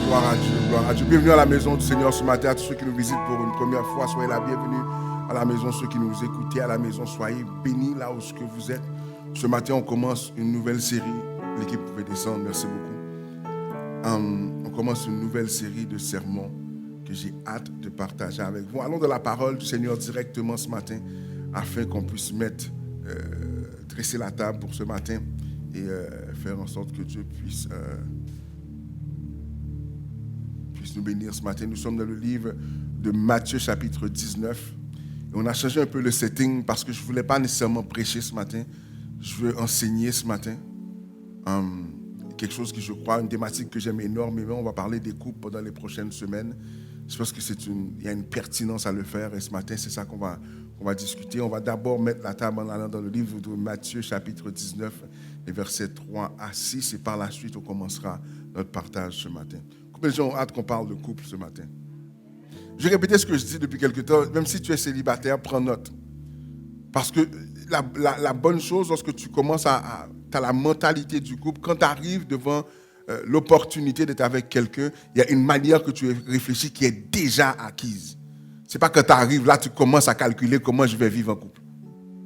Gloire à Dieu, gloire à Dieu. Bienvenue à la maison du Seigneur ce matin. À tous ceux qui nous visitent pour une première fois, soyez la bienvenue à la maison. Ceux qui nous écoutent à la maison, soyez bénis là où que vous êtes. Ce matin, on commence une nouvelle série. L'équipe pouvait descendre, merci beaucoup. On commence une nouvelle série de sermons que j'ai hâte de partager avec vous. Allons de la parole du Seigneur directement ce matin afin qu'on puisse dresser la table pour ce matin et faire en sorte que Dieu puisse nous bénir ce matin. Nous sommes dans le livre de Matthieu chapitre 19. Et on a changé un peu le setting parce que je ne voulais pas nécessairement prêcher ce matin. Je veux enseigner ce matin. Quelque chose qui, je crois, une thématique que j'aime énormément. On va parler des couples pendant les prochaines semaines. Je pense qu'il y a une pertinence à le faire. Et ce matin, c'est ça qu'on va discuter. On va d'abord mettre la table en allant dans le livre de Matthieu chapitre 19, les versets 3 à 6. Et par la suite, on commencera notre partage ce matin. Combien de gens ont hâte qu'on parle de couple ce matin? Je vais répéter ce que je dis depuis quelque temps. Même si tu es célibataire, prends note. Parce que la bonne chose, lorsque tu commences tu as la mentalité du couple, quand tu arrives devant l'opportunité d'être avec quelqu'un, il y a une manière que tu réfléchis qui est déjà acquise. Ce n'est pas quand tu arrives là, tu commences à calculer comment je vais vivre en couple.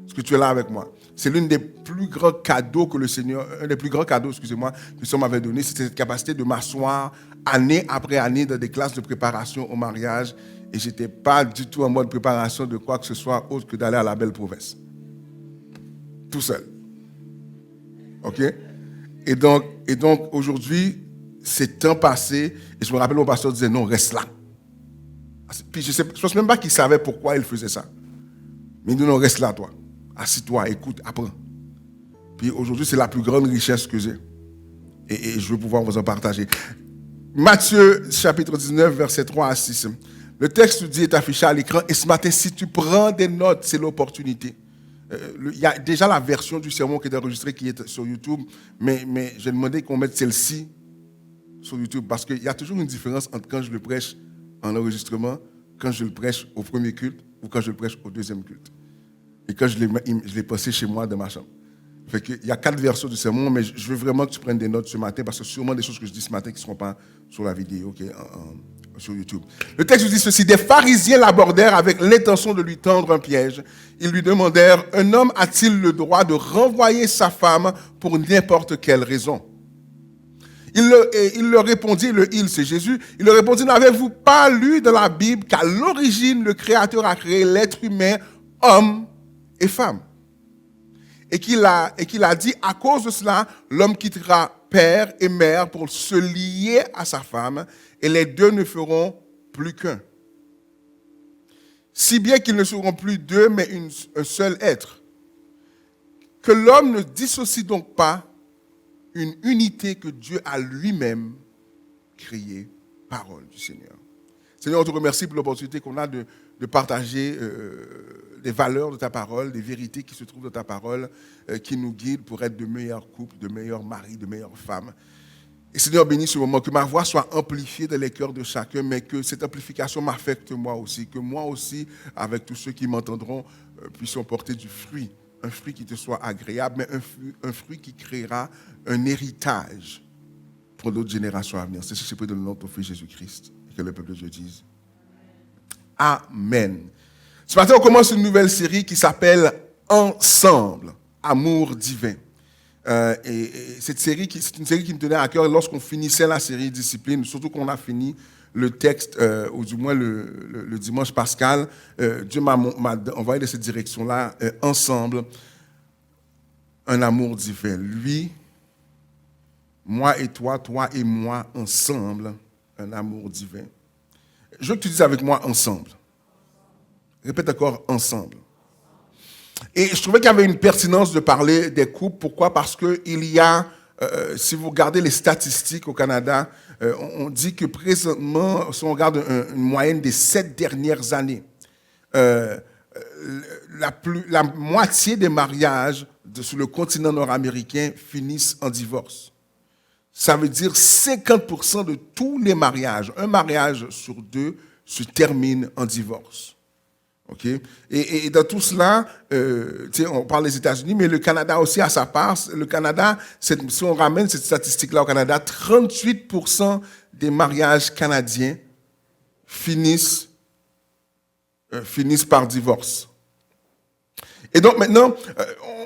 Est-ce que tu es là avec moi? C'est l'un des plus grands cadeaux que le Seigneur, un des plus grands cadeaux, que le Seigneur m'avait donné, c'est cette capacité de m'asseoir année après année dans des classes de préparation au mariage. Et je n'étais pas du tout en mode préparation de quoi que ce soit autre que d'aller à la belle province. Tout seul. OK? Et donc aujourd'hui, c'est temps passé. Et je me rappelle, mon pasteur disait, non, reste là. Puis je ne pense même pas qu'il savait pourquoi il faisait ça. Mais il dit, non, reste là, toi. Assis-toi, écoute, apprends. Puis aujourd'hui, c'est la plus grande richesse que j'ai. Et je veux pouvoir vous en partager. Matthieu, chapitre 19, versets 3 à 6. Le texte dit est affiché à l'écran. Et ce matin, si tu prends des notes, c'est l'opportunité. Il y a déjà la version du sermon qui est enregistrée, qui est sur YouTube. Mais j'ai demandé qu'on mette celle-ci sur YouTube. Parce qu'il y a toujours une différence entre quand je le prêche en enregistrement, quand je le prêche au premier culte ou quand je le prêche au deuxième culte. Et quand je l'ai passé chez moi dans ma chambre. Fait que, il y a 4 versions du sermon, mais je veux vraiment que tu prennes des notes ce matin parce que sûrement des choses que je dis ce matin qui ne seront pas sur la vidéo, okay, sur YouTube. Le texte dit ceci: des pharisiens l'abordèrent avec l'intention de lui tendre un piège. Ils lui demandèrent: un homme a-t-il le droit de renvoyer sa femme pour n'importe quelle raison? Il leur répondit, c'est Jésus, il leur répondit: n'avez-vous pas lu dans la Bible qu'à l'origine, le Créateur a créé l'être humain, homme et femme? Et qu'il a dit, à cause de cela, l'homme quittera père et mère pour se lier à sa femme, et les deux ne feront plus qu'un. Si bien qu'ils ne seront plus deux, mais un seul être. Que l'homme ne dissocie donc pas une unité que Dieu a lui-même créée, parole du Seigneur. Seigneur, on te remercie pour l'opportunité qu'on a de partager les valeurs de ta parole, les vérités qui se trouvent dans ta parole, qui nous guident pour être de meilleurs couples, de meilleurs maris, de meilleures femmes. Et Seigneur, bénis ce moment, que ma voix soit amplifiée dans les cœurs de chacun, mais que cette amplification m'affecte moi aussi, que moi aussi, avec tous ceux qui m'entendront, puissions porter du fruit, un fruit qui te soit agréable, mais un fruit qui créera un héritage pour d'autres générations à venir. C'est ce que je prie dans le nom de ton Fils Jésus-Christ, et que le peuple de Dieu dise Amen. Ce matin, on commence une nouvelle série qui s'appelle Ensemble, amour divin. Et cette série, c'est une série qui me tenait à cœur lorsqu'on finissait la série Discipline, surtout qu'on a fini le texte, ou du moins le dimanche pascal. Dieu m'a envoyé dans cette direction-là, ensemble, un amour divin. Lui, moi et toi, toi et moi, ensemble, un amour divin. Je veux que tu dises avec moi ensemble. Répète encore ensemble. Et je trouvais qu'il y avait une pertinence de parler des couples. Pourquoi? Parce qu'il y a, si vous regardez les statistiques au Canada, on dit que présentement, si on regarde une moyenne des 7 dernières années, la moitié des mariages sur le continent nord-américain finissent en divorce. Ça veut dire 50% de tous les mariages, un mariage sur 2 se termine en divorce. OK? Et dans tout cela, on parle des États-Unis, mais le Canada aussi a sa part. Le Canada, si on ramène cette statistique-là au Canada, 38% des mariages canadiens finissent par divorce. Et donc maintenant,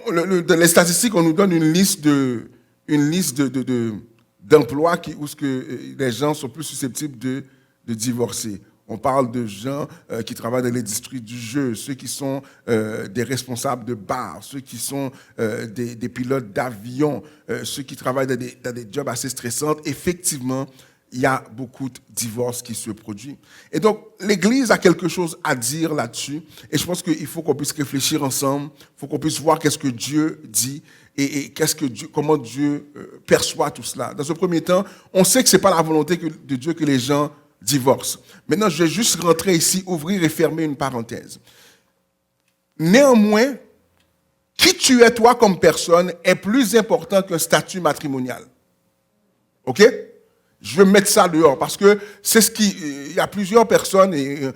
dans les statistiques, on nous donne une liste d'emplois où les gens sont plus susceptibles de divorcer. On parle de gens qui travaillent dans l'industrie du jeu, ceux qui sont des responsables de bars, ceux qui sont des pilotes d'avion, ceux qui travaillent dans des jobs assez stressants. Effectivement, il y a beaucoup de divorces qui se produisent. Et donc, l'Église a quelque chose à dire là-dessus. Et je pense qu'il faut qu'on puisse réfléchir ensemble. Il faut qu'on puisse voir qu'est-ce que Dieu dit et comment Dieu perçoit tout cela. Dans un premier temps, on sait que ce n'est pas la volonté de Dieu que les gens divorcent. Maintenant, je vais juste rentrer ici, ouvrir et fermer une parenthèse. Néanmoins, qui tu es toi comme personne est plus important qu'un statut matrimonial. OK? Je vais mettre ça dehors parce que c'est il y a plusieurs personnes et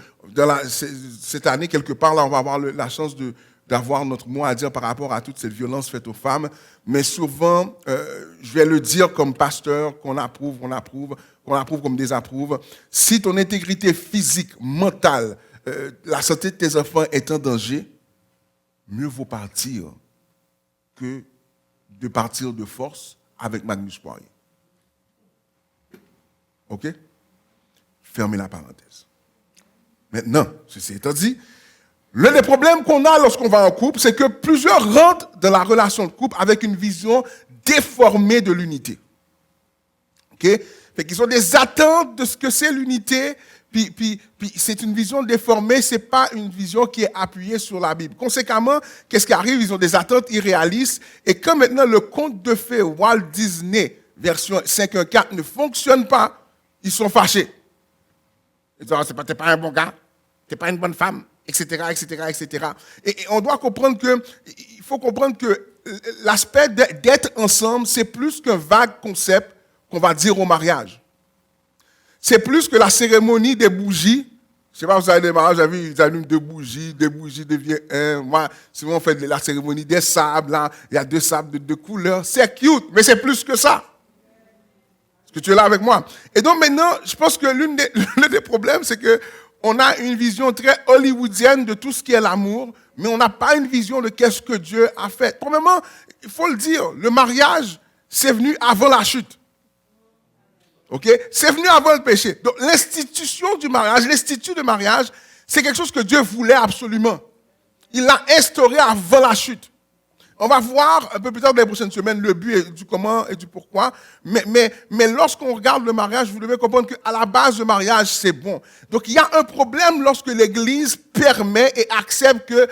cette année, quelque part, là, on va avoir la chance d'avoir notre mot à dire par rapport à toute cette violence faite aux femmes. Mais souvent, je vais le dire comme pasteur, qu'on approuve comme désapprouve. Si ton intégrité physique, mentale, la santé de tes enfants est en danger, mieux vaut partir que de partir de force avec Magnus Poirier. OK? Fermez la parenthèse. Maintenant, ceci étant dit, l'un des problèmes qu'on a lorsqu'on va en couple, c'est que plusieurs rentrent dans la relation de couple avec une vision déformée de l'unité. OK? Fait qu'ils ont des attentes de ce que c'est l'unité, puis c'est une vision déformée, c'est pas une vision qui est appuyée sur la Bible. Conséquemment, qu'est-ce qui arrive? Ils ont des attentes irréalistes, et quand maintenant le conte de fées Walt Disney, version 5.1.4, ne fonctionne pas, ils sont fâchés. Ils disent, t'es pas un bon gars, t'es pas une bonne femme, etc., etc., etc. Et on doit comprendre il faut comprendre que l'aspect d'être ensemble, c'est plus qu'un vague concept qu'on va dire au mariage. C'est plus que la cérémonie des bougies. Je ne sais pas si vous avez des mariages, ils allument deux bougies deviennent un. Moi, souvent on fait la cérémonie des sables, là, il y a deux sables de deux couleurs. C'est cute, mais c'est plus que ça. Est-ce que tu es là avec moi? Et donc maintenant, je pense que l'un des problèmes, c'est qu'on a une vision très hollywoodienne de tout ce qui est l'amour, mais on n'a pas une vision de qu'est-ce que Dieu a fait. Premièrement, il faut le dire, le mariage, c'est venu avant la chute. OK? C'est venu avant le péché. Donc l'institution du mariage, l'institut de mariage, c'est quelque chose que Dieu voulait absolument. Il l'a instauré avant la chute. On va voir un peu plus tard dans les prochaines semaines le but et du comment et du pourquoi. Mais lorsqu'on regarde le mariage, vous devez comprendre qu'à la base, le mariage, c'est bon. Donc, il y a un problème lorsque l'Église permet et accepte que,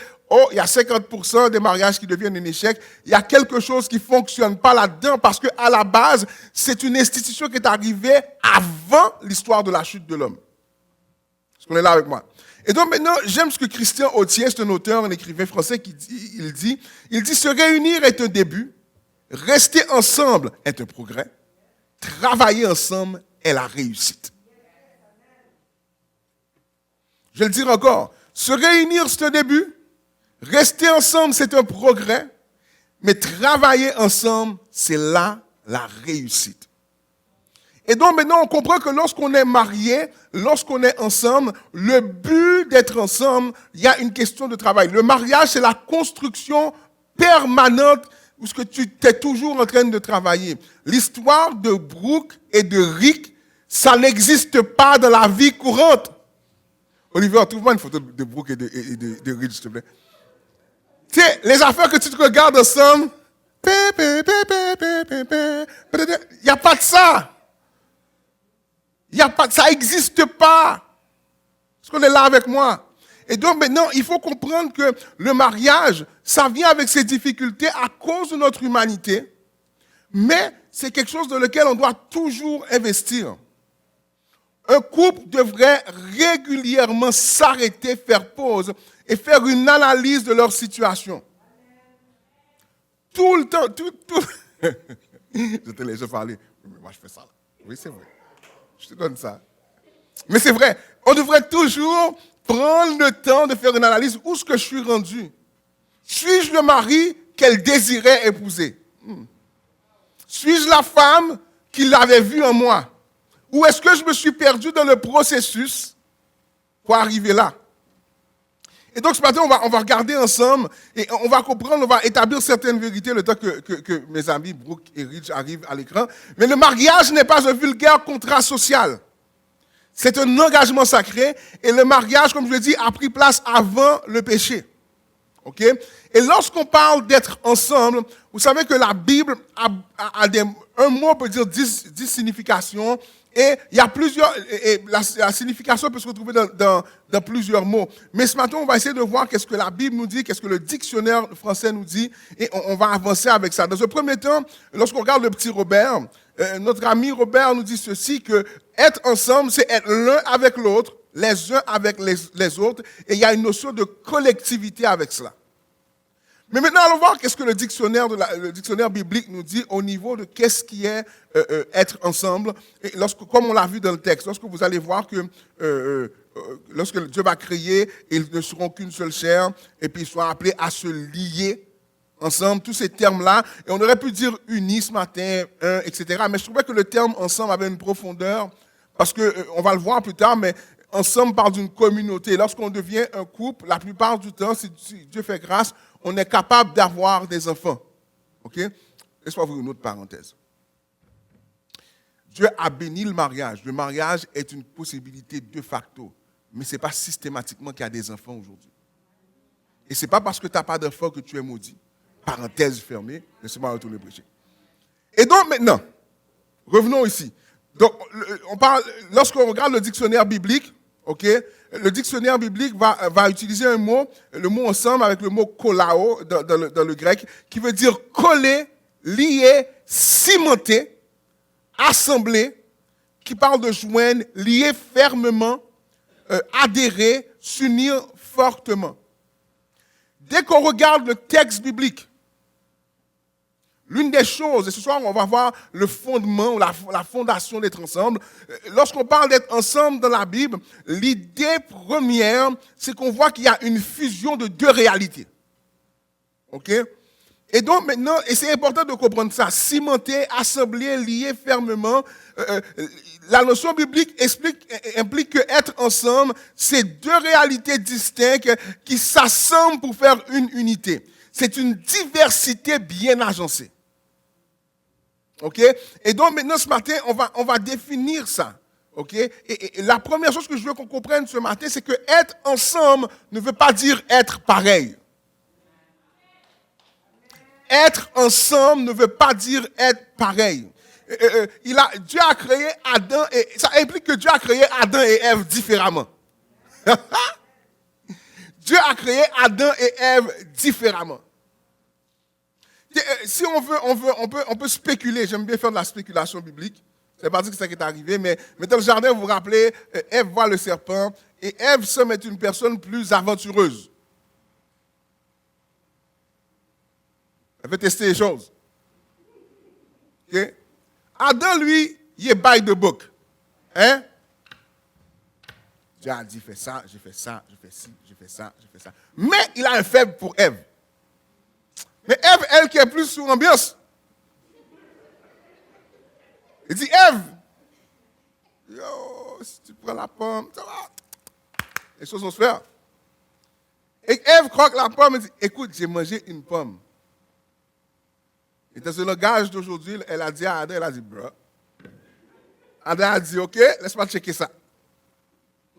il y a 50% des mariages qui deviennent un échec. Il y a quelque chose qui ne fonctionne pas là-dedans parce qu'à la base, c'est une institution qui est arrivée avant l'histoire de la chute de l'homme. Est-ce qu'on est là avec moi? Et donc maintenant, j'aime ce que Christian Autier, c'est un auteur, un écrivain français, il dit, se réunir est un début, rester ensemble est un progrès, travailler ensemble est la réussite. Je vais le dire encore, se réunir c'est un début, rester ensemble c'est un progrès, mais travailler ensemble c'est là la réussite. Et donc maintenant, on comprend que lorsqu'on est marié, lorsqu'on est ensemble, le but d'être ensemble, il y a une question de travail. Le mariage, c'est la construction permanente où tu es toujours en train de travailler. L'histoire de Brooke et de Rick, ça n'existe pas dans la vie courante. Olivier, trouve-moi une photo de Brooke et de Rick, s'il te plaît. Tu sais, les affaires que tu te regardes ensemble, il n'y a pas de ça. Ça n'existe pas. Est-ce qu'on est là avec moi? Et donc maintenant, il faut comprendre que le mariage, ça vient avec ses difficultés à cause de notre humanité, mais c'est quelque chose dans lequel on doit toujours investir. Un couple devrait régulièrement s'arrêter, faire pause et faire une analyse de leur situation. Tout le temps, tout. Je te laisse parler. Moi, je fais ça là. Oui, c'est vrai. Je te donne ça. Mais c'est vrai, on devrait toujours prendre le temps de faire une analyse. Où est-ce que je suis rendu? Suis-je le mari qu'elle désirait épouser? Suis-je la femme qu'il avait vue en moi? Ou est-ce que je me suis perdu dans le processus pour arriver là? Et donc ce matin, on va regarder ensemble et on va comprendre, on va établir certaines vérités le temps que mes amis Brooke et Rich arrivent à l'écran. Mais le mariage n'est pas un vulgaire contrat social. C'est un engagement sacré et le mariage, comme je l'ai dit, a pris place avant le péché. OK? Et lorsqu'on parle d'être ensemble, vous savez que la Bible un mot peut dire 10 significations et il y a plusieurs, et la signification peut se retrouver dans plusieurs mots. Mais ce matin, on va essayer de voir qu'est-ce que la Bible nous dit, qu'est-ce que le dictionnaire français nous dit et on va avancer avec ça. Dans un premier temps, lorsqu'on regarde le petit Robert, notre ami Robert nous dit ceci, que être ensemble, c'est être l'un avec l'autre, les uns avec les autres, et il y a une notion de collectivité avec cela. Mais maintenant, allons voir qu'est-ce que le dictionnaire biblique nous dit au niveau de qu'est-ce qui est être ensemble. Et comme on l'a vu dans le texte, lorsque vous allez voir que lorsque Dieu va créer, ils ne seront qu'une seule chair, et puis ils seront appelés à se lier ensemble, tous ces termes-là. Et on aurait pu dire unis ce matin, un, etc. Mais je trouvais que le terme ensemble avait une profondeur, parce qu'on va le voir plus tard, mais ensemble parle d'une communauté. Lorsqu'on devient un couple, la plupart du temps, si Dieu fait grâce, on est capable d'avoir des enfants. OK? Laisse-moi ouvrir une autre parenthèse. Dieu a béni le mariage. Le mariage est une possibilité de facto. Mais ce n'est pas systématiquement qu'il y a des enfants aujourd'hui. Et ce n'est pas parce que tu n'as pas d'enfants que tu es maudit. Parenthèse fermée. Laissez-moi retourner prêcher. Et donc maintenant, revenons ici. Donc, lorsqu'on regarde le dictionnaire biblique, OK, le dictionnaire biblique va utiliser le mot ensemble avec le mot kolao dans le grec, qui veut dire coller, lier, cimenter, assembler, qui parle de joindre, lier fermement, adhérer, s'unir fortement. Dès qu'on regarde le texte biblique, l'une des choses, et ce soir on va voir le fondement ou la fondation d'être ensemble, lorsqu'on parle d'être ensemble dans la Bible, l'idée première, c'est qu'on voit qu'il y a une fusion de deux réalités. OK? Et donc maintenant, et c'est important de comprendre ça, cimenter, assembler, lier fermement, la notion biblique implique que être ensemble, c'est deux réalités distinctes qui s'assemblent pour faire une unité. C'est une diversité bien agencée. OK? Et donc maintenant ce matin, on va définir ça. OK? Et la première chose que je veux qu'on comprenne ce matin, c'est que être ensemble ne veut pas dire être pareil. Être ensemble ne veut pas dire être pareil. Dieu a créé Adam, et ça implique que Dieu a créé Adam et Ève différemment. Dieu a créé Adam et Ève différemment. Si on peut spéculer, j'aime bien faire de la spéculation biblique, c'est pas dire que c'est ça qui est arrivé, mais dans le jardin, vous vous rappelez, Ève voit le serpent, et Ève semble être une personne plus aventureuse. Elle veut tester les choses. Okay? Adam, lui, il est by the book. Hein? Dieu a dit, fais ça, j'ai fait ça, j'ai fait ci, j'ai fait ça, j'ai fait ça. Mais il a un faible pour Ève. Mais Ève, elle qui est plus sous l'ambiance. Il dit, Ève, yo, si tu prends la pomme, ça va. Les choses vont se faire. Et Ève croque la pomme et dit, écoute, j'ai mangé une pomme. Et dans ce langage d'aujourd'hui, elle a dit à Adam, elle a dit, bro. Adam a dit, OK, laisse-moi checker ça.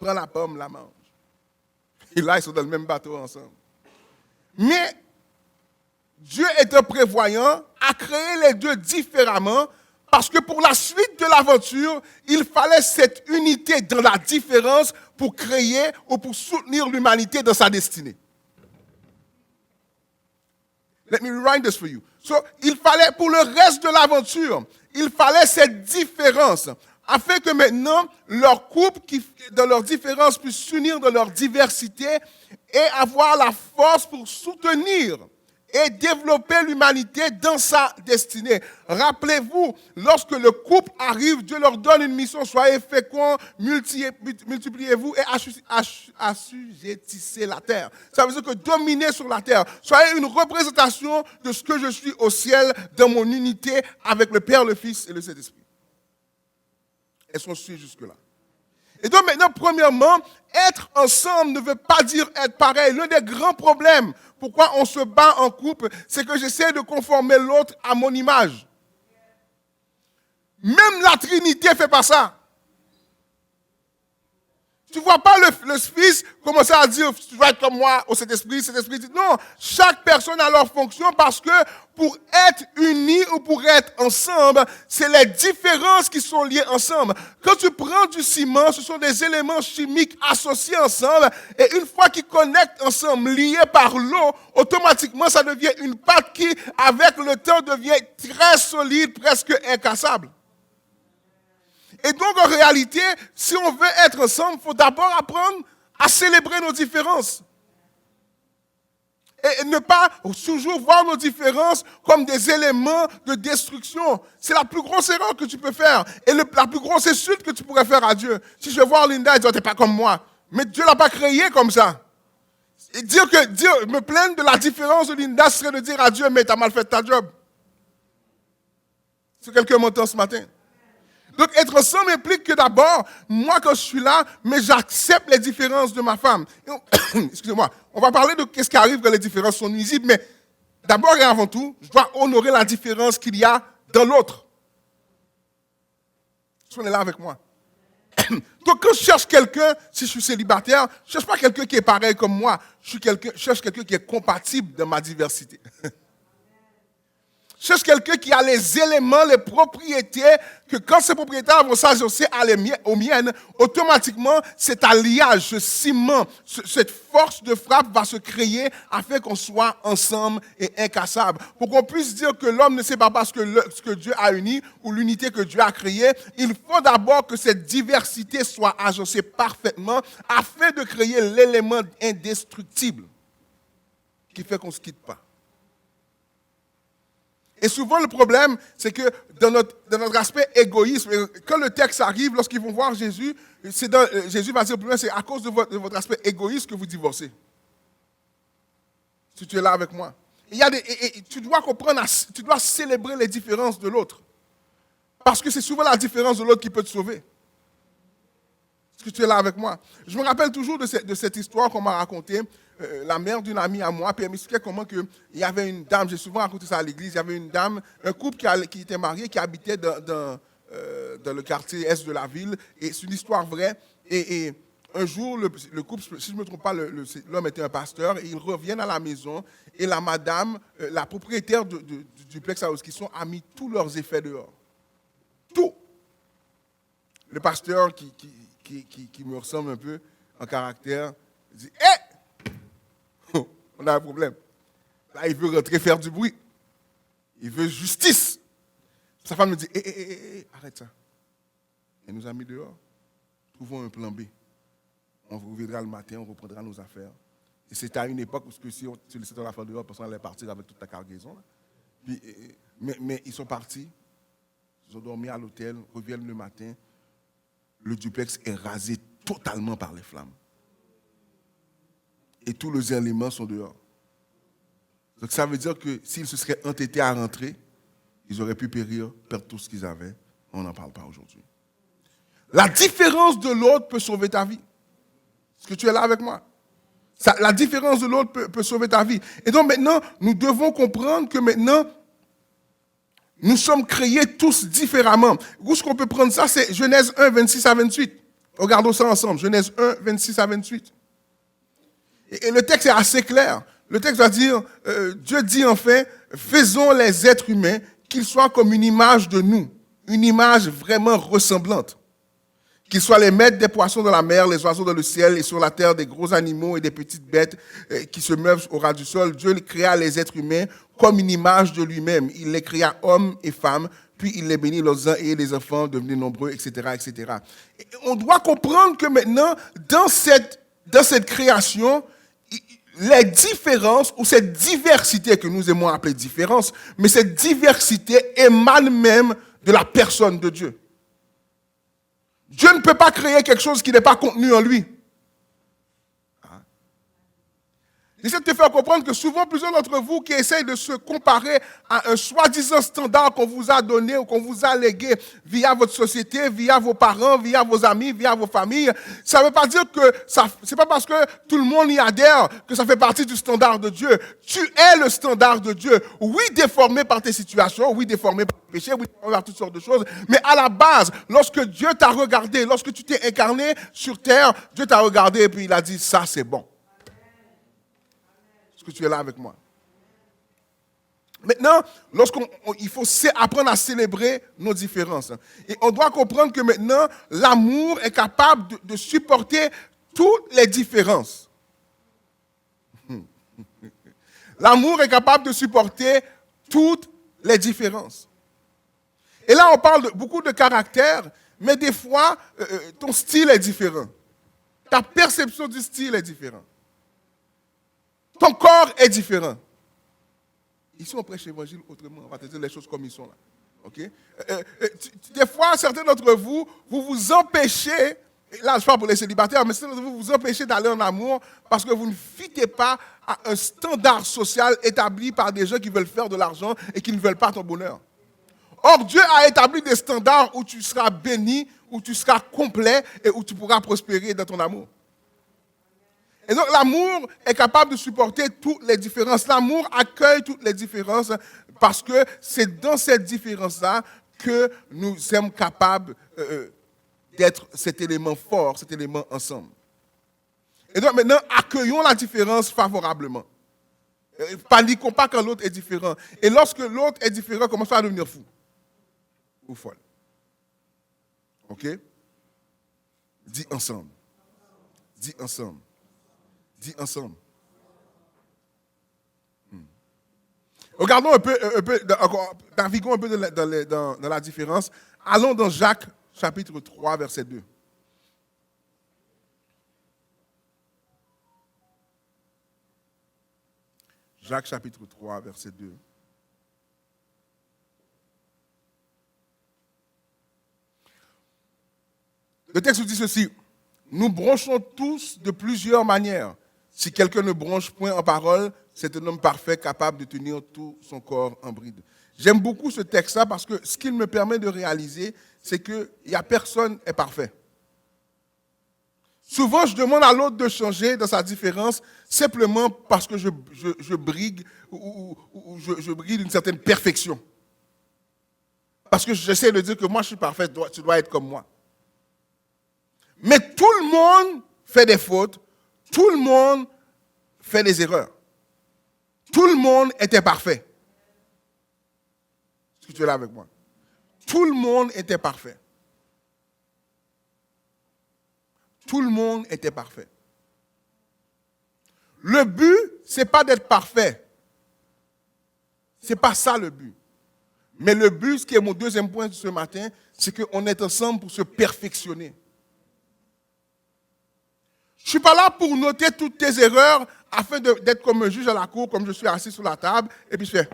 Prends la pomme, la mange. Et là, ils sont dans le même bateau ensemble. Mais Dieu étant prévoyant, a créé les deux différemment parce que pour la suite de l'aventure, il fallait cette unité dans la différence pour créer ou pour soutenir l'humanité dans sa destinée. Let me remind this for you. So, il fallait, pour le reste de l'aventure, il fallait cette différence afin que maintenant, leur couple, dans leur différence, puisse s'unir dans leur diversité et avoir la force pour soutenir et développer l'humanité dans sa destinée. Rappelez-vous, lorsque le couple arrive, Dieu leur donne une mission, soyez féconds, multipliez-vous et assujettissez la terre. Ça veut dire que dominez sur la terre. Soyez une représentation de ce que je suis au ciel, dans mon unité avec le Père, le Fils et le Saint-Esprit. Est-ce qu'on suit jusque-là? Et donc maintenant, premièrement, être ensemble ne veut pas dire être pareil. L'un des grands problèmes, pourquoi on se bat en couple, c'est que j'essaie de conformer l'autre à mon image. Même la Trinité ne fait pas ça. Tu ne vois pas le Fils commencer à dire « tu dois être comme moi au Saint-Esprit ». Saint-Esprit dit non, chaque personne a leur fonction parce que pour être unis ou pour être ensemble, c'est les différences qui sont liées ensemble. Quand tu prends du ciment, ce sont des éléments chimiques associés ensemble et une fois qu'ils connectent ensemble, liés par l'eau, automatiquement ça devient une pâte qui, avec le temps, devient très solide, presque incassable. Et donc, en réalité, si on veut être ensemble, il faut d'abord apprendre à célébrer nos différences. Et ne pas toujours voir nos différences comme des éléments de destruction. C'est la plus grosse erreur que tu peux faire. Et la plus grosse insulte que tu pourrais faire à Dieu. Si je vois Linda et dire, t'es pas comme moi. Mais Dieu l'a pas créé comme ça. Et me plaindre de la différence de Linda serait de dire à Dieu, mais t'as mal fait ta job. Si quelqu'un m'entend ce matin. Donc, être ensemble implique que d'abord, moi, quand je suis là, mais j'accepte les différences de ma femme. Excusez-moi, on va parler de ce qui arrive quand les différences sont nuisibles, mais d'abord et avant tout, je dois honorer la différence qu'il y a dans l'autre. Si on est là avec moi. Donc, quand je cherche quelqu'un, si je suis célibataire, je ne cherche pas quelqu'un qui est pareil comme moi. Je cherche quelqu'un qui est compatible dans ma diversité. Je cherche quelqu'un qui a les éléments, les propriétés, que quand ces propriétaires vont s'ajouter aux miennes, automatiquement, cet alliage, ce ciment, cette force de frappe va se créer afin qu'on soit ensemble et incassables. Pour qu'on puisse dire que l'homme ne sait pas ce que Dieu a uni ou l'unité que Dieu a créée, il faut d'abord que cette diversité soit agencée parfaitement afin de créer l'élément indestructible qui fait qu'on ne se quitte pas. Et souvent, le problème, c'est que dans notre aspect égoïsme, quand le texte arrive, lorsqu'ils vont voir Jésus, Jésus va dire, c'est à cause de votre aspect égoïste que vous divorcez. Si tu es là avec moi. Tu dois comprendre, tu dois célébrer les différences de l'autre. Parce que c'est souvent la différence de l'autre qui peut te sauver. Est-ce que tu es là avec moi? Je me rappelle toujours de cette histoire qu'on m'a racontée. La mère d'une amie à moi, puis elle m'expliquait comment il y avait une dame, j'ai souvent raconté ça à l'église, il y avait une dame, un couple qui était marié, qui habitait dans le quartier est de la ville, et c'est une histoire vraie, et un jour, le couple, si je ne me trompe pas, l'homme était un pasteur, et ils reviennent à la maison, et la madame, la propriétaire du duplex à Ouskisson, a mis tous leurs effets dehors. Tout. Le pasteur, qui me ressemble un peu en caractère, dit « Hé! On a un problème. Là, il veut rentrer faire du bruit. Il veut justice. » Sa femme me dit, arrête ça. Elle nous a mis dehors. Trouvons un plan B. On reviendra le matin, on reprendra nos affaires. Et c'était à une époque où si tu laissais ton affaire dehors, personne allait partir avec toute ta cargaison. Puis, mais ils sont partis. Ils ont dormi à l'hôtel, reviennent le matin. Le duplex est rasé totalement par les flammes. Et tous les éléments sont dehors. Donc ça veut dire que s'ils se seraient entêtés à rentrer, ils auraient pu perdre tout ce qu'ils avaient. On n'en parle pas aujourd'hui. La différence de l'autre peut sauver ta vie. Est-ce que tu es là avec moi? La différence de l'autre peut sauver ta vie. Et donc maintenant, nous devons comprendre que maintenant, nous sommes créés tous différemment. Où est-ce qu'on peut prendre ça? C'est Genèse 1, 26 à 28. Regardons ça ensemble. Genèse 1, 26 à 28. Et le texte est assez clair. Le texte va dire, Dieu dit enfin, faisons les êtres humains qu'ils soient comme une image de nous, une image vraiment ressemblante. Qu'ils soient les maîtres des poissons dans la mer, les oiseaux dans le ciel et sur la terre, des gros animaux et des petites bêtes qui se meuvent au ras du sol. Dieu créa les êtres humains comme une image de lui-même. Il les créa hommes et femmes, puis il les bénit les uns et les enfants, devenus nombreux, etc., etc. Et on doit comprendre que maintenant, dans cette création, les différences ou cette diversité que nous aimons appeler différence, mais cette diversité émane même de la personne de Dieu. Dieu ne peut pas créer quelque chose qui n'est pas contenu en lui. J'essaie de te faire comprendre que souvent, plusieurs d'entre vous qui essayent de se comparer à un soi-disant standard qu'on vous a donné ou qu'on vous a légué via votre société, via vos parents, via vos amis, via vos familles, ça ne veut pas dire que c'est pas parce que tout le monde y adhère que ça fait partie du standard de Dieu. Tu es le standard de Dieu. Oui, déformé par tes situations, oui, déformé par le péché, oui, déformé par toutes sortes de choses, mais à la base, lorsque Dieu t'a regardé, lorsque tu t'es incarné sur terre, Dieu t'a regardé et puis il a dit, ça c'est bon. Que tu es là avec moi. Maintenant, il faut apprendre à célébrer nos différences. Et on doit comprendre que maintenant, l'amour est capable de supporter toutes les différences. L'amour est capable de supporter toutes les différences. Et là, on parle beaucoup de caractère, mais des fois, ton style est différent. Ta perception du style est différente. Ton corps est différent. Ici, on prêche l'évangile autrement. On va te dire les choses comme ils sont là. Okay? Des fois, certains d'entre vous, vous empêchez, là je parle pour les célibataires, mais certains d'entre vous vous empêchez d'aller en amour parce que vous ne fitez pas à un standard social établi par des gens qui veulent faire de l'argent et qui ne veulent pas ton bonheur. Or, Dieu a établi des standards où tu seras béni, où tu seras complet et où tu pourras prospérer dans ton amour. Et donc, l'amour est capable de supporter toutes les différences. L'amour accueille toutes les différences parce que c'est dans cette différence-là que nous sommes capables d'être cet élément fort, cet élément ensemble. Et donc, maintenant, accueillons la différence favorablement. Paniquons pas quand l'autre est différent. Et lorsque l'autre est différent, commençons à devenir fou ou folle. OK? Dis ensemble. Dis ensemble. Dis ensemble. Regardons un peu naviguons un peu dans la différence. Allons dans Jacques, chapitre 3, verset 2. Jacques, chapitre 3, verset 2. Le texte dit ceci. Nous bronchons tous de plusieurs manières. Si quelqu'un ne bronche point en parole, c'est un homme parfait capable de tenir tout son corps en bride. J'aime beaucoup ce texte-là parce que ce qu'il me permet de réaliser, c'est qu'il n'y a personne est parfait. Souvent, je demande à l'autre de changer dans sa différence simplement parce que je brigue ou je brigue d'une certaine perfection. Parce que j'essaie de dire que moi, je suis parfait, tu dois être comme moi. Mais tout le monde fait des fautes, tout le monde fait des erreurs. Tout le monde était parfait. Est-ce que tu es là avec moi? Tout le monde était parfait. Tout le monde était parfait. Le but, ce n'est pas d'être parfait. Ce n'est pas ça le but. Mais le but, ce qui est mon deuxième point de ce matin, c'est qu'on est ensemble pour se perfectionner. Je ne suis pas là pour noter toutes tes erreurs afin d'être comme un juge à la cour, comme je suis assis sur la table, et puis je fais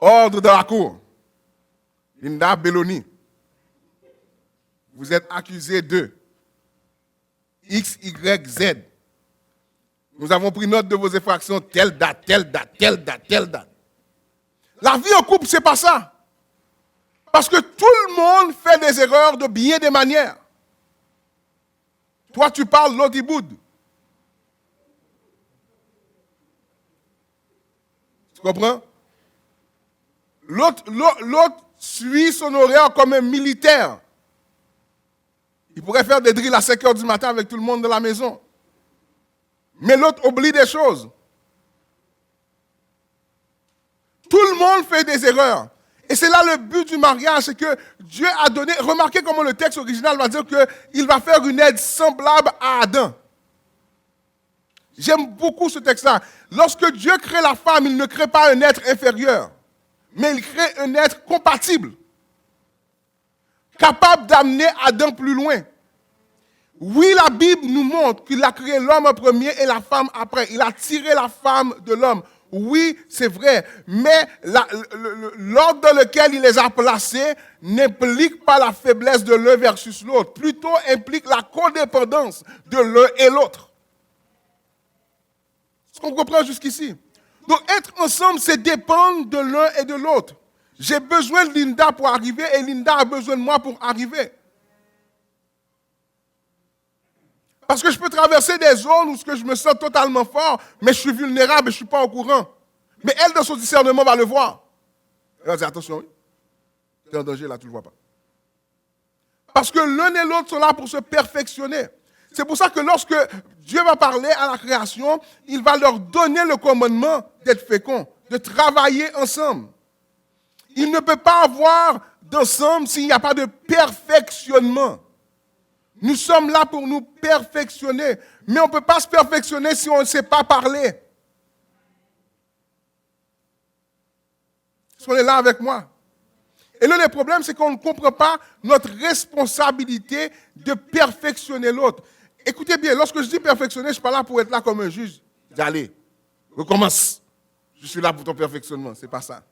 ordre de la cour. Linda Belloni, vous êtes accusé de X, Y, Z. Nous avons pris note de vos infractions, telle date, telle date, telle date, telle date. La vie en couple, ce n'est pas ça. Parce que tout le monde fait des erreurs de bien des manières. Toi, tu parles l'autre, il boude. Tu comprends? L'autre suit son horaire comme un militaire. Il pourrait faire des drills à 5 heures du matin avec tout le monde dans la maison. Mais l'autre oublie des choses. Tout le monde fait des erreurs. Et c'est là le but du mariage, c'est que Dieu a donné, remarquez comment le texte original va dire qu'il va faire une aide semblable à Adam. J'aime beaucoup ce texte-là. Lorsque Dieu crée la femme, il ne crée pas un être inférieur, mais il crée un être compatible, capable d'amener Adam plus loin. Oui, la Bible nous montre qu'il a créé l'homme en premier et la femme après. Il a tiré la femme de l'homme. Oui, c'est vrai. Mais l'ordre dans lequel il les a placés n'implique pas la faiblesse de l'un versus l'autre. Plutôt implique la codépendance de l'un et l'autre. Est-ce qu'on comprend jusqu'ici? Donc, être ensemble, c'est dépendre de l'un et de l'autre. J'ai besoin de Linda pour arriver et Linda a besoin de moi pour arriver. Parce que je peux traverser des zones où je me sens totalement fort, mais je suis vulnérable et je ne suis pas au courant. Mais elle, dans son discernement, va le voir. Elle va dire, attention, oui, tu es en danger là, tu ne le vois pas. Parce que l'un et l'autre sont là pour se perfectionner. C'est pour ça que lorsque Dieu va parler à la création, il va leur donner le commandement d'être féconds, de travailler ensemble. Il ne peut pas avoir d'ensemble s'il n'y a pas de perfectionnement. Nous sommes là pour nous perfectionner. Mais on ne peut pas se perfectionner si on ne sait pas parler. Est-ce qu'on est là avec moi? Et l'un des problèmes, c'est qu'on ne comprend pas notre responsabilité de perfectionner l'autre. Écoutez bien, lorsque je dis perfectionner, je ne suis pas là pour être là comme un juge. Allez, recommence. Je suis là pour ton perfectionnement. Ce n'est pas ça.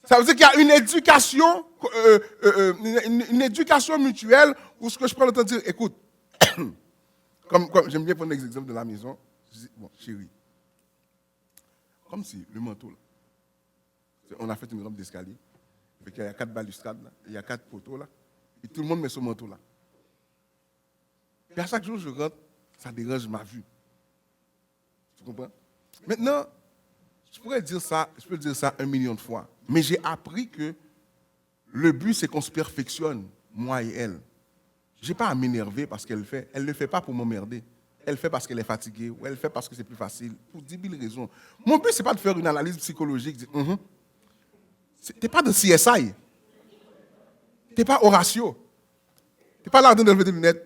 Ça veut dire qu'il y a une éducation mutuelle où ce que je prends le temps de dire, écoute, comme j'aime bien prendre l'exemple de la maison, je dis, bon, chérie, comme si le manteau, là, on a fait une rampe d'escalier, il y a 4 balustrades, là, il y a 4 poteaux, là, et tout le monde met son manteau là. Et à chaque jour, je rentre, ça dérange ma vue. Tu comprends? Maintenant, je peux dire ça 1 million de fois. Mais j'ai appris que le but, c'est qu'on se perfectionne, moi et elle. Je n'ai pas à m'énerver parce qu'elle le fait. Elle ne le fait pas pour m'emmerder. Elle le fait parce qu'elle est fatiguée ou elle le fait parce que c'est plus facile. Pour 10 000 raisons. Mon but, ce n'est pas de faire une analyse psychologique. Tu n'es pas de CSI. Tu n'es pas Horatio. Tu n'es pas là en train de lever des lunettes.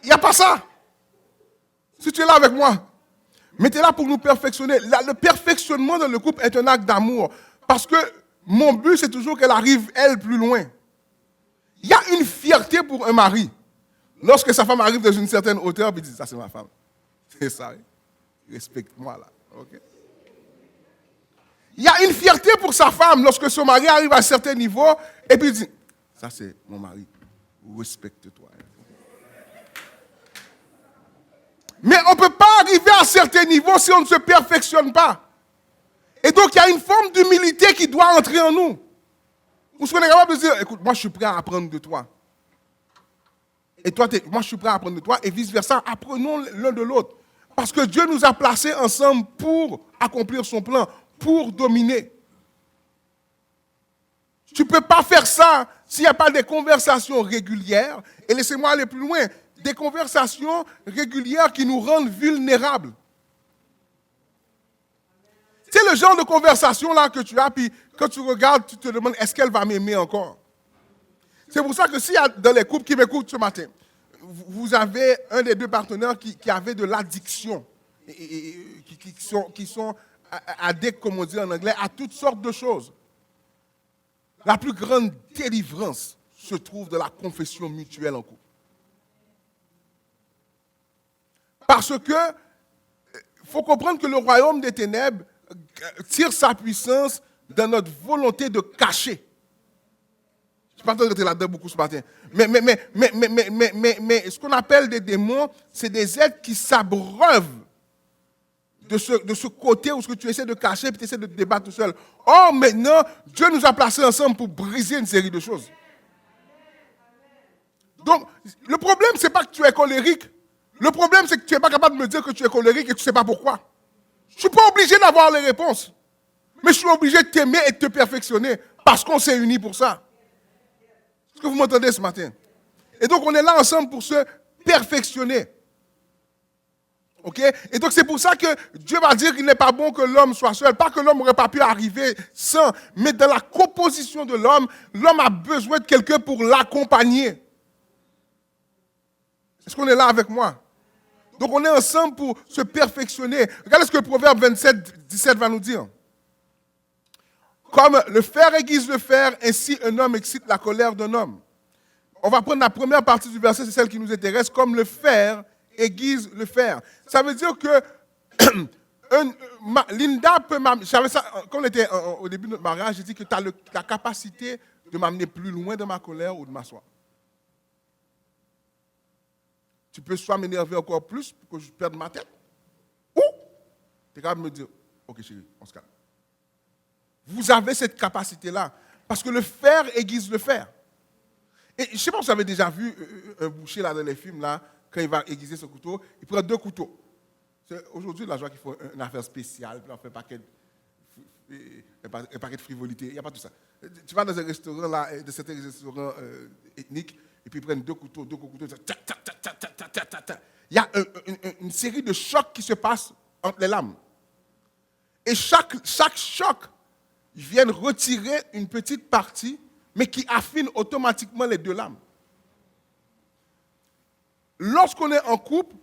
Il n'y a pas ça. Si tu es là avec moi, mais tu es là pour nous perfectionner. Le perfectionnement dans le couple est un acte d'amour. Parce que mon but, c'est toujours qu'elle arrive, elle, plus loin. Il y a une fierté pour un mari. Lorsque sa femme arrive dans une certaine hauteur, puis il dit, ça c'est ma femme. C'est ça. Respecte-moi là. Okay? Il y a une fierté pour sa femme lorsque son mari arrive à un certain niveau, et puis il dit, ça c'est mon mari. Respecte-toi. Mais on ne peut pas arriver à certains niveaux si on ne se perfectionne pas. Et donc, il y a une forme d'humilité qui doit entrer en nous. Où on est capable de dire, écoute, moi je suis prêt à apprendre de toi. Et toi, moi je suis prêt à apprendre de toi. Et vice-versa, apprenons l'un de l'autre. Parce que Dieu nous a placés ensemble pour accomplir son plan, pour dominer. Tu ne peux pas faire ça s'il n'y a pas des conversations régulières. Et laissez-moi aller plus loin. Des conversations régulières qui nous rendent vulnérables. C'est le genre de conversation là que tu as, puis quand tu regardes, tu te demandes, est-ce qu'elle va m'aimer encore? C'est pour ça que s'il y a dans les couples qui m'écoutent ce matin, vous avez un des deux partenaires qui avait de l'addiction, qui sont addicts, comme on dit en anglais, à toutes sortes de choses. La plus grande délivrance se trouve dans la confession mutuelle en couple. Parce que il faut comprendre que le royaume des ténèbres tire sa puissance dans notre volonté de cacher. Je ne suis pas en train de rester là-dedans beaucoup ce matin. Mais ce qu'on appelle des démons, c'est des êtres qui s'abreuvent de ce côté où ce que tu essaies de cacher et tu essaies de te débattre tout seul. Or, maintenant, Dieu nous a placés ensemble pour briser une série de choses. Donc, le problème, ce n'est pas que tu es colérique. Le problème, c'est que tu n'es pas capable de me dire que tu es colérique et que tu ne sais pas pourquoi. Je ne suis pas obligé d'avoir les réponses. Mais je suis obligé de t'aimer et de te perfectionner parce qu'on s'est unis pour ça. Est-ce que vous m'entendez ce matin? Et donc, on est là ensemble pour se perfectionner. OK? Et donc, c'est pour ça que Dieu va dire qu'il n'est pas bon que l'homme soit seul. Pas que l'homme n'aurait pas pu arriver sans, mais dans la composition de l'homme, l'homme a besoin de quelqu'un pour l'accompagner. Est-ce qu'on est là avec moi? Donc, on est ensemble pour se perfectionner. Regardez ce que le Proverbe 27, 17 va nous dire. Comme le fer aiguise le fer, ainsi un homme excite la colère d'un homme. On va prendre la première partie du verset, c'est celle qui nous intéresse, comme le fer aiguise le fer. Ça veut dire que Linda peut m'amener, quand on était au début de notre mariage, j'ai dit que tu as la capacité de m'amener plus loin de ma colère ou de m'asseoir. Tu peux soit m'énerver encore plus pour que je perde ma tête, ou tu es capable de me dire, ok chérie, on se calme. Vous avez cette capacité-là, parce que le fer aiguise le fer. Et je ne sais pas si vous avez déjà vu un boucher là, dans les films, là, quand il va aiguiser son couteau, il prend 2 couteaux. Aujourd'hui, la joie qu'il faut une affaire spéciale, puis on fait un paquet de frivolité. Il n'y a pas tout ça. Tu vas dans un restaurant, là, de certains restaurants ethniques, et puis ils prennent 2 couteaux, il y a une série de chocs qui se passent entre les lames. Et chaque choc, ils viennent retirer une petite partie, mais qui affine automatiquement les 2 lames. Lorsqu'on est en couple,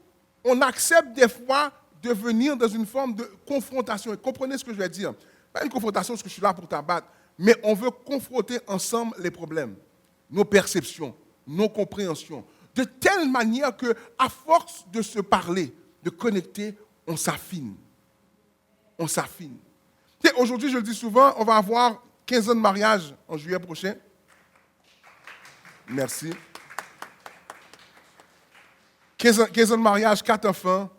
on accepte des fois de venir dans une forme de confrontation. Et comprenez ce que je vais dire. Pas une confrontation parce que je suis là pour t'abattre, mais on veut confronter ensemble les problèmes, nos perceptions, nos compréhensions, de telle manière qu'à force de se parler, de connecter, on s'affine. On s'affine. Aujourd'hui, je le dis souvent, on va avoir 15 ans de mariage en juillet prochain. Merci. 15 ans de mariage, 4 enfants,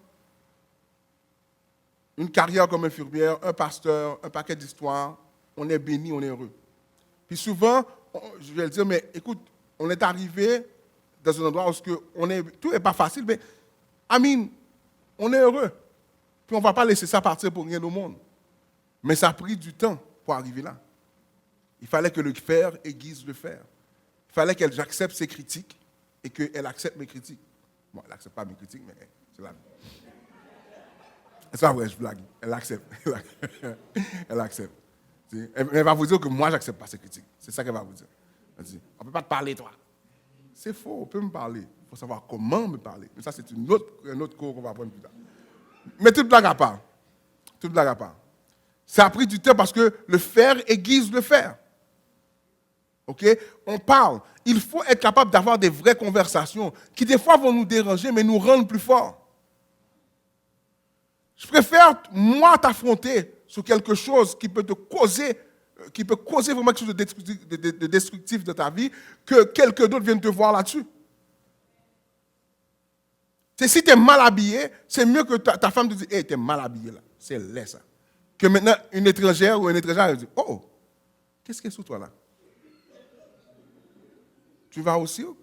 une carrière comme infirmière, un pasteur, un paquet d'histoires. On est béni, on est heureux. Puis souvent, je vais le dire, mais écoute, on est arrivé dans un endroit où tout n'est pas facile, mais Amine, on est heureux. Puis on ne va pas laisser ça partir pour rien au monde. Mais ça a pris du temps pour arriver là. Il fallait que le fer aiguise le fer. Il fallait qu'elle j'accepte ses critiques et qu'elle accepte mes critiques. Bon, elle n'accepte pas mes critiques, mais c'est la vie. C'est pas vrai, je blague. Elle accepte. Elle accepte. Elle va vous dire que moi, je n'accepte pas ses critiques. C'est ça qu'elle va vous dire. Elle dit, on ne peut pas te parler, toi. C'est faux, on peut me parler. Il faut savoir comment me parler. Mais ça, c'est un autre cours qu'on va prendre plus tard. Mais toute blague à part. Toute blague à part. Ça a pris du temps parce que le fer aiguise le fer. OK? On parle. Il faut être capable d'avoir des vraies conversations qui, des fois, vont nous déranger, mais nous rendre plus forts. Je préfère, moi, t'affronter sur quelque chose qui peut te causer, qui peut causer vraiment quelque chose de destructif de ta vie, que quelqu'un d'autre vienne te voir là-dessus. Si tu es mal habillé, c'est mieux que ta femme te dise, hey, tu es mal habillé là. C'est laid ça. Que maintenant, une étrangère ou un étranger elle dit, oh, qu'est-ce qu'il y a sur toi là? Tu vas au cirque?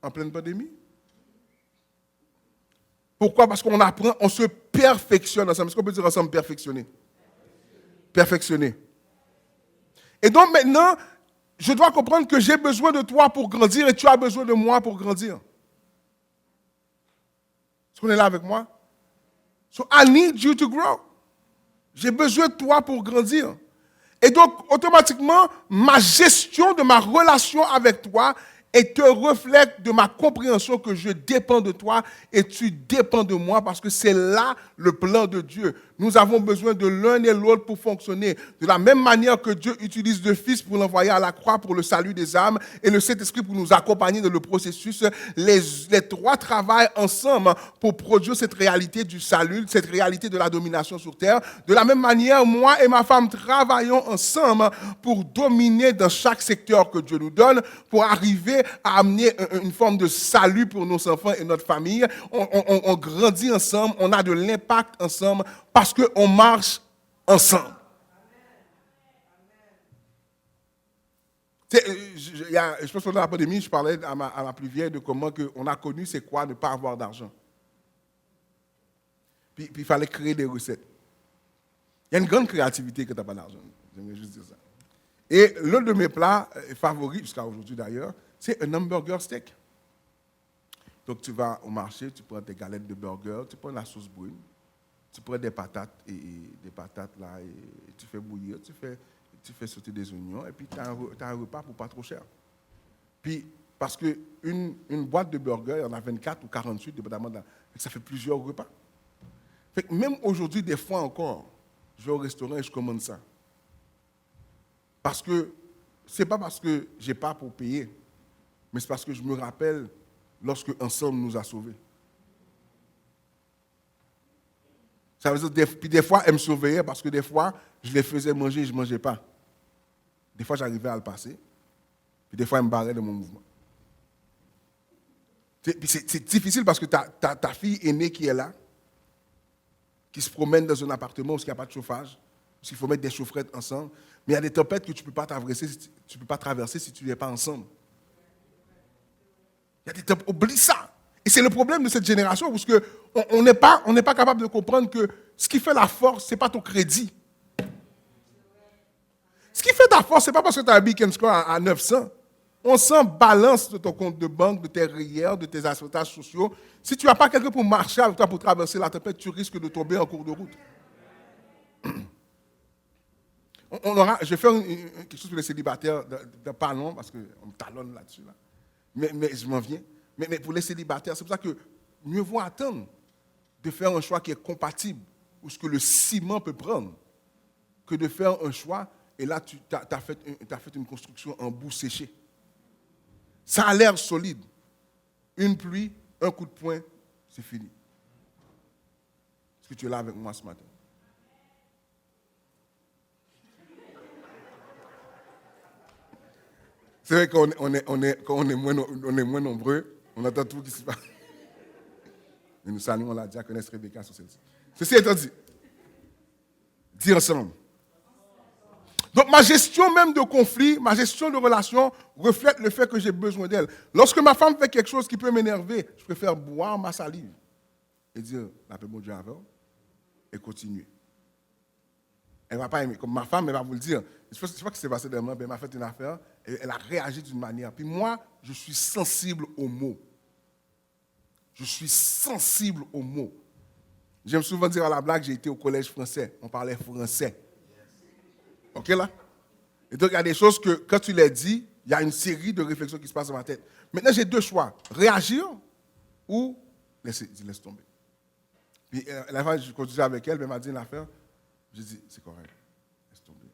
En pleine pandémie? Pourquoi? Parce qu'on apprend, on se perfectionne ensemble. Est-ce qu'on peut dire ensemble perfectionner? Perfectionner. Et donc maintenant, je dois comprendre que j'ai besoin de toi pour grandir et tu as besoin de moi pour grandir. Est-ce qu'on est là avec moi? So I need you to grow. J'ai besoin de toi pour grandir. Et donc, automatiquement, ma gestion de ma relation avec toi est un reflet de ma compréhension que je dépends de toi et tu dépends de moi parce que c'est là le plan de Dieu. Nous avons besoin de l'un et l'autre pour fonctionner. De la même manière que Dieu utilise le Fils pour l'envoyer à la croix pour le salut des âmes et le Saint-Esprit pour nous accompagner dans le processus, les 3 travaillent ensemble pour produire cette réalité du salut, cette réalité de la domination sur terre. De la même manière, moi et ma femme travaillons ensemble pour dominer dans chaque secteur que Dieu nous donne, pour arriver à amener une forme de salut pour nos enfants et notre famille. On grandit ensemble, on a de l'impact ensemble parce qu'on marche ensemble. Je pense que dans la pandémie, je parlais à ma plus vieille de comment on a connu c'est quoi ne pas avoir d'argent. Puis il fallait créer des recettes. Il y a une grande créativité quand tu n'as pas d'argent. J'aimerais juste dire ça. Et l'un de mes plats favoris, jusqu'à aujourd'hui d'ailleurs, c'est un hamburger steak. Donc tu vas au marché, tu prends tes galettes de burger, tu prends la sauce brune, tu prends des patates là, et tu fais bouillir, tu fais sauter des oignons, et puis tu as un repas pour pas trop cher. Puis, parce qu'une boîte de burger, il y en a 24 ou 48, dépendamment ça fait plusieurs repas. Fait que même aujourd'hui, des fois encore, je vais au restaurant et je commande ça. Parce que ce n'est pas parce que je n'ai pas pour payer, mais c'est parce que je me rappelle lorsque ensemble nous a sauvés. Ça veut dire, puis des fois, elle me surveillait parce que des fois, je les faisais manger et je ne mangeais pas. Des fois, j'arrivais à le passer, puis des fois, elle me barrait de mon mouvement. C'est difficile parce que ta fille aînée qui est là, qui se promène dans un appartement où il n'y a pas de chauffage, où il faut mettre des chaufferettes ensemble, mais il y a des tempêtes que tu ne peux pas traverser si tu n'es pas ensemble. Il y a des tempêtes, oublie ça. Et c'est le problème de cette génération, parce qu'on n'est pas capable de comprendre que ce qui fait la force, ce n'est pas ton crédit. Ce qui fait ta force, ce n'est pas parce que tu as un Beacon Score à 900. On s'en balance de ton compte de banque, de tes RIER, de tes avantages sociaux. Si tu n'as pas quelqu'un pour marcher avec toi, pour traverser la tempête, tu risques de tomber en cours de route. Je vais faire quelque chose pour les célibataires de pas long, parce qu'on me talonne là-dessus. Là. Mais je m'en viens. Mais pour les célibataires, c'est pour ça que mieux vaut attendre de faire un choix qui est compatible, ou ce que le ciment peut prendre, que de faire un choix, et là, tu as fait une construction en boue séchée. Ça a l'air solide. Une pluie, un coup de poing, c'est fini. Est-ce que tu es là avec moi ce matin? C'est vrai quand on est moins nombreux, on entend tout ce qui se passe. Et nous saluons la diaconesse Rebecca sur celle-ci. Ceci étant dit, dis ensemble. Donc ma gestion même de conflit, ma gestion de relation reflète le fait que j'ai besoin d'elle. Lorsque ma femme fait quelque chose qui peut m'énerver, je préfère boire ma salive et dire la paix bon Dieu avec et continuer. Elle ne va pas aimer. Comme ma femme, elle va vous le dire. Je ne sais pas ce qui s'est passé dernièrement, elle m'a fait une affaire et elle a réagi d'une manière. Puis moi, je suis sensible aux mots. Je suis sensible aux mots. J'aime souvent dire à la blague, j'ai été au collège français. On parlait français. OK là? Et donc, il y a des choses que, quand tu les dis, il y a une série de réflexions qui se passent dans ma tête. Maintenant, j'ai deux choix. Réagir ou laisse tomber. Puis, la fois, je continuais avec elle, elle m'a dit une affaire. J'ai dit, c'est correct. Laisse tomber.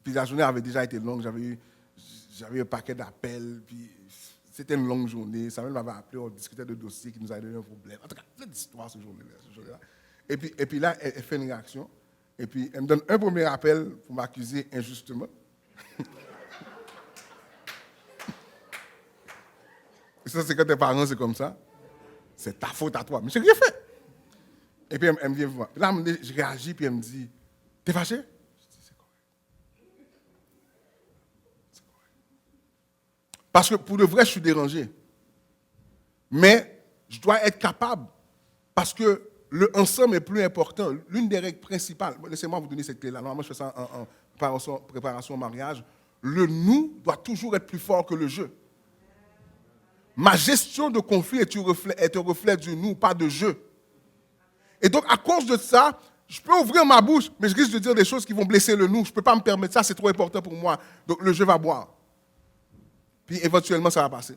Puis, la journée avait déjà été longue. J'avais eu un paquet d'appels. Puis, c'était une longue journée. Samuel m'avait appelé, on discutait de dossiers qui nous avaient donné un problème. En tout cas, plein d'histoires ce jour-là. Et puis là, elle fait une réaction. Et puis, elle me donne un premier appel pour m'accuser injustement. Et ça, c'est quand tes parents, c'est comme ça. C'est ta faute à toi. Mais je n'ai rien fait. Et puis, elle me vient voir. Là, je réagis, puis elle me dit, t'es fâché? Je dis, c'est correct. C'est correct. Parce que pour de vrai, je suis dérangé. Mais je dois être capable. Parce que le ensemble est plus important. L'une des règles principales, laissez-moi vous donner cette clé-là. Normalement, je fais ça en préparation au mariage. Le nous doit toujours être plus fort que le je. Ma gestion de conflit est un reflet du nous, pas de je. Et donc, à cause de ça, je peux ouvrir ma bouche, mais je risque de dire des choses qui vont blesser le nous. Je ne peux pas me permettre ça, c'est trop important pour moi. Donc, le je va boire. Puis, éventuellement, ça va passer.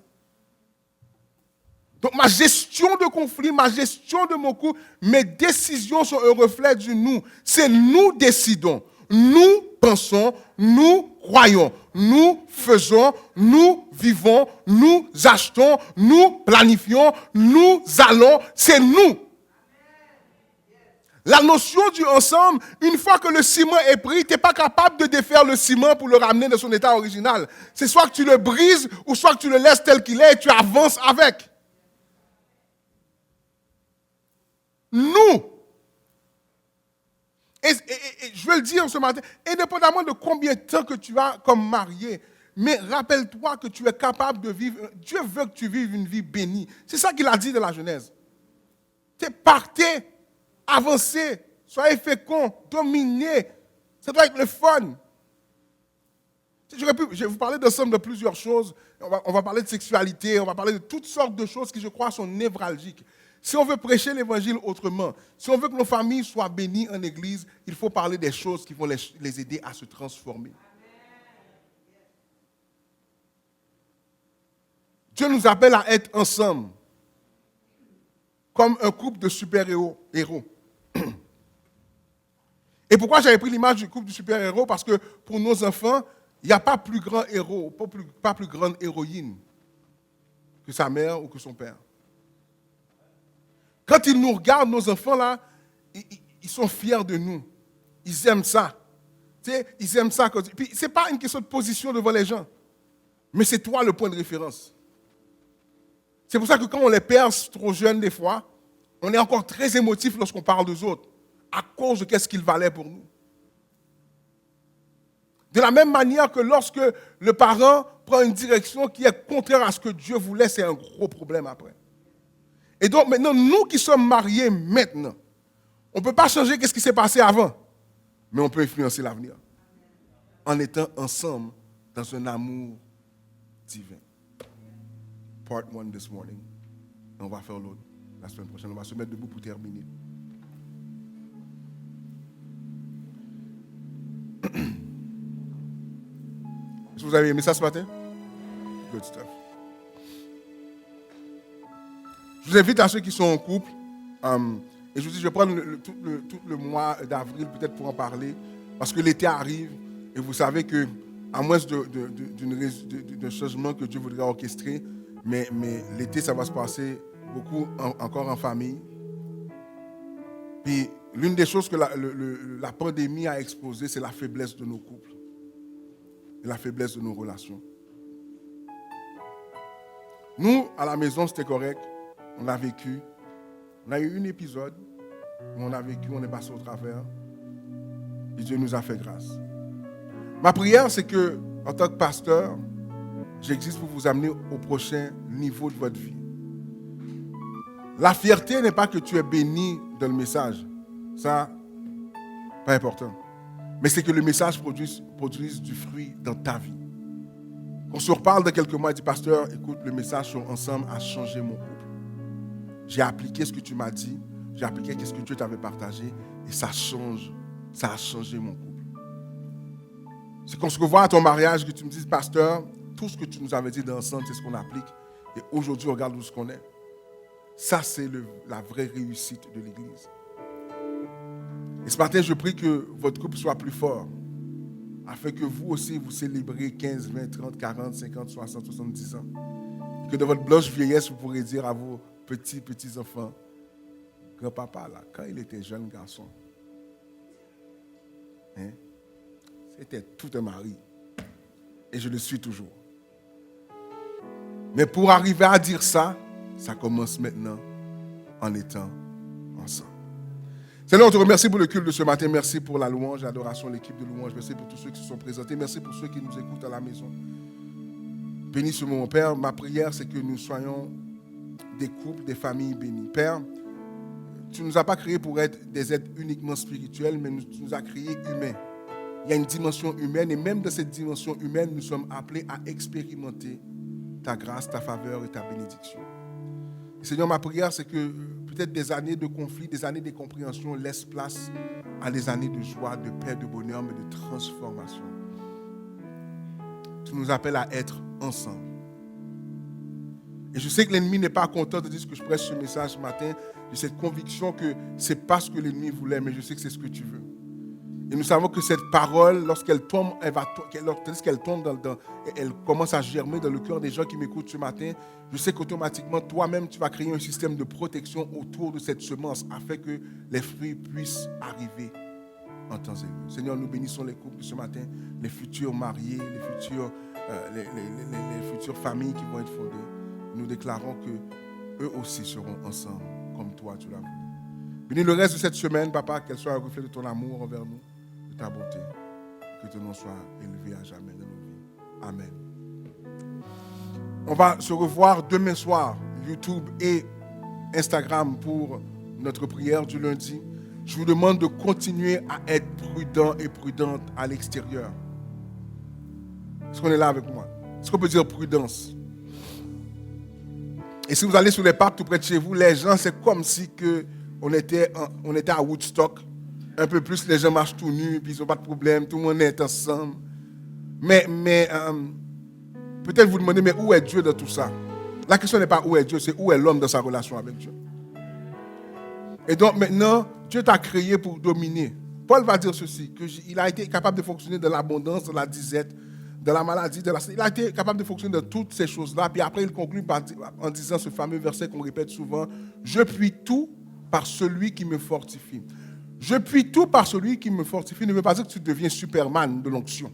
Donc, ma gestion de conflit, ma gestion de mon couple, mes décisions sont un reflet du nous. C'est nous décidons, nous pensons, nous croyons, nous faisons, nous vivons, nous achetons, nous planifions, nous allons, c'est nous. La notion du ensemble, une fois que le ciment est pris, tu n'es pas capable de défaire le ciment pour le ramener dans son état original. C'est soit que tu le brises ou soit que tu le laisses tel qu'il est et tu avances avec. Nous. Et je veux le dire ce matin, indépendamment de combien de temps que tu as comme marié, mais rappelle-toi que tu es capable de vivre, Dieu veut que tu vives une vie bénie. C'est ça qu'il a dit dans la Genèse. Partez, avancez, soyez féconds, dominez. Ça doit être le fun. Je vais vous parler d'ensemble de plusieurs choses. On va parler de sexualité, on va parler de toutes sortes de choses qui, je crois, sont névralgiques. Si on veut prêcher l'évangile autrement, si on veut que nos familles soient bénies en église, il faut parler des choses qui vont les aider à se transformer. Dieu nous appelle à être ensemble, comme un couple de super-héros. Et pourquoi j'avais pris l'image du couple de super-héros? Parce que pour nos enfants, il n'y a pas plus grand héros, pas plus grande héroïne que sa mère ou que son père. Quand ils nous regardent, nos enfants, là, ils sont fiers de nous. Ils aiment ça. Tu sais, ils aiment ça. Puis, ce n'est pas une question de position devant les gens, mais c'est toi le point de référence. C'est pour ça que quand on les perce trop jeunes, des fois, on est encore très émotif lorsqu'on parle d'eux autres, à cause de qu'est-ce qu'ils valaient pour nous. De la même manière que lorsque le parent prend une direction qui est contraire à ce que Dieu voulait, c'est un gros problème après. Et donc maintenant, nous qui sommes mariés maintenant, on ne peut pas changer ce qui s'est passé avant, mais on peut influencer l'avenir en étant ensemble dans un amour divin. Part 1 this morning. Et on va faire l'autre la semaine prochaine. On va se mettre debout pour terminer. Est-ce que vous avez aimé ça ce matin? Good stuff. Je vous invite à ceux qui sont en couple, et je vous dis, je vais prendre tout le mois d'avril peut-être pour en parler, parce que l'été arrive, et vous savez que, à moins d'un changement que Dieu voudrait orchestrer, mais l'été, ça va se passer beaucoup encore en famille. Puis, l'une des choses que la pandémie a exposées, c'est la faiblesse de nos couples, et la faiblesse de nos relations. Nous, à la maison, c'était correct. On a vécu. On a eu un épisode où on a vécu, on est passé au travers. Et Dieu nous a fait grâce. Ma prière, c'est que, en tant que pasteur, j'existe pour vous amener au prochain niveau de votre vie. La fierté n'est pas que tu es béni dans le message. Ça, pas important. Mais c'est que le message produise du fruit dans ta vie. On se reparle de quelques mois et dit, pasteur, écoute, le message sur Ensemble a changé mon couple. J'ai appliqué ce que tu m'as dit, j'ai appliqué ce que Dieu t'avait partagé, et ça a changé mon couple. C'est qu'on se revoit à ton mariage, que tu me dises, pasteur, tout ce que tu nous avais dit d'ensemble, c'est ce qu'on applique, et aujourd'hui, regarde où ce qu'on est. Ça, c'est la vraie réussite de l'Église. Et ce matin, je prie que votre couple soit plus fort, afin que vous aussi, vous célébrez 15, 20, 30, 40, 50, 60, 70 ans. Et que de votre blanche vieillesse, vous pourrez dire à vos petits-enfants, grand-papa, là, quand il était jeune garçon, c'était tout un mari. Et je le suis toujours. Mais pour arriver à dire ça, ça commence maintenant en étant ensemble. Seigneur, on te remercie pour le culte de ce matin. Merci pour la louange, l'adoration, l'équipe de louange. Merci pour tous ceux qui se sont présentés. Merci pour ceux qui nous écoutent à la maison. Bénis ce moment, Père. Ma prière, c'est que nous soyons des couples, des familles bénies. Père, tu ne nous as pas créés pour être des êtres uniquement spirituels, mais tu nous as créés humains. Il y a une dimension humaine, et même dans cette dimension humaine, nous sommes appelés à expérimenter ta grâce, ta faveur et ta bénédiction. Et Seigneur, ma prière, c'est que peut-être des années de conflit, des années d'incompréhension laissent place à des années de joie, de paix, de bonheur, mais de transformation. Tu nous appelles à être ensemble. Et je sais que l'ennemi n'est pas content de dire ce que je prêche ce message ce matin. J'ai cette conviction que ce n'est pas ce que l'ennemi voulait, mais je sais que c'est ce que tu veux. Et nous savons que cette parole, lorsqu'elle tombe, lorsqu'elle tombe elle commence à germer dans le cœur des gens qui m'écoutent ce matin. Je sais qu'automatiquement, toi-même, tu vas créer un système de protection autour de cette semence afin que les fruits puissent arriver en temps et lieu. Seigneur, nous bénissons les couples ce matin, les futurs mariés, les futures familles qui vont être fondées. Nous déclarons que eux aussi seront ensemble, comme toi tu l'as voulu. Bénis le reste de cette semaine, Papa, qu'elle soit un reflet de ton amour envers nous, de ta bonté. Que ton nom soit élevé à jamais dans nos vies. Amen. On va se revoir demain soir, YouTube et Instagram, pour notre prière du lundi. Je vous demande de continuer à être prudent et prudente à l'extérieur. Est-ce qu'on est là avec moi? Est-ce qu'on peut dire prudence? Et si vous allez sur les parcs tout près de chez vous, les gens, c'est comme si on était à Woodstock. Un peu plus, les gens marchent tout nus, puis ils n'ont pas de problème, tout le monde est ensemble. Mais peut-être vous demandez, mais où est Dieu dans tout ça? La question n'est pas où est Dieu, c'est où est l'homme dans sa relation avec Dieu. Et donc maintenant, Dieu t'a créé pour dominer. Paul va dire ceci, qu'il a été capable de fonctionner dans l'abondance, dans la disette, de la maladie, il a été capable de fonctionner dans toutes ces choses-là. Puis après, il conclut en disant ce fameux verset qu'on répète souvent, « Je puis tout par celui qui me fortifie ». Je puis tout par celui qui me fortifie ne veut pas dire que tu deviens Superman de l'onction.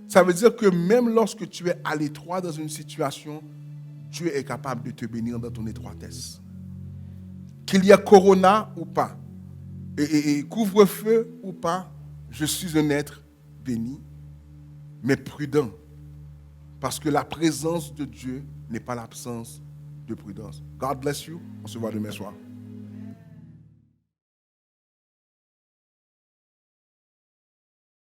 Ça veut dire que même lorsque tu es à l'étroit dans une situation, Dieu est capable de te bénir dans ton étroitesse. Qu'il y ait corona ou pas, et couvre-feu ou pas, je suis un être béni, mais prudent. Parce que la présence de Dieu n'est pas l'absence de prudence. God bless you. On se voit demain soir.